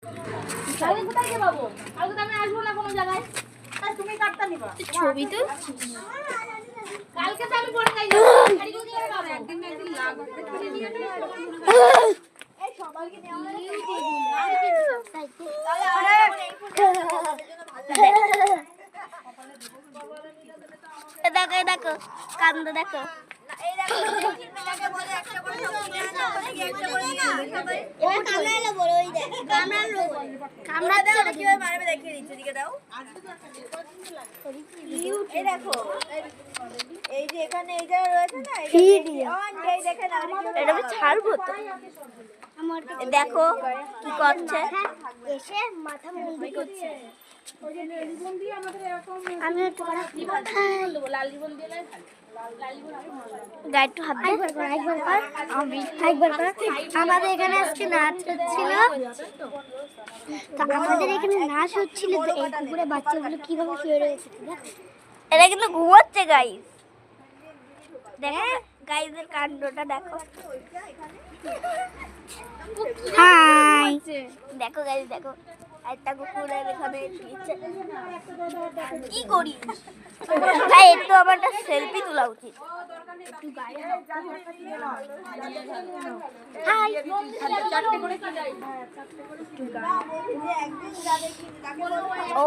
কালকে কোথায় গিয়ে পাবো? কালকে তো আমি আসবো না কোনো জায়গায়। তাই তুমি কাটটা নিবা। ছবি তো কালকে তো আমি পড়ে যাই না। গাড়ি কোন জায়গায় পাবো? একদিন না একদিন লাগবে। এই সবাইকে দেওয়া হলে দেখো দেখো কান্দ দেখো এই দেখো চিন্তাকে বলে একটা করে সব একটা করে কামড়ালো বড় ওই দেখ কামড়ালো কামড়া দাও না কিভাবে মারবে দেখিয়ে দিচ্ছি দিকে দাও এই দেখো এই যে এখানে এই যে রয়েছে না এই দেখেন এটা আমি ছাড়বো তো দেখো কি করছে এসে মাথা মুন্ডি করছে আমি একটু লাল জীবন দিয়ে গাইড টু হাত একবার কর আমাদের এখানে আজকে নাচ হচ্ছিল তো আমাদের এখানে নাচ হচ্ছিল তো এই পুকুরে বাচ্চাগুলো কিভাবে শুয়ে রয়েছে এরা কিন্তু ঘুমাচ্ছে গাইস দেখো গাইসের কাণ্ডটা দেখো হাই দেখো গাইস দেখো একটা কুকুরের এখানে কি করি ভাই একটু আমার একটা সেলফি তোলা উচিত হাই চারটে করে কি যাই ও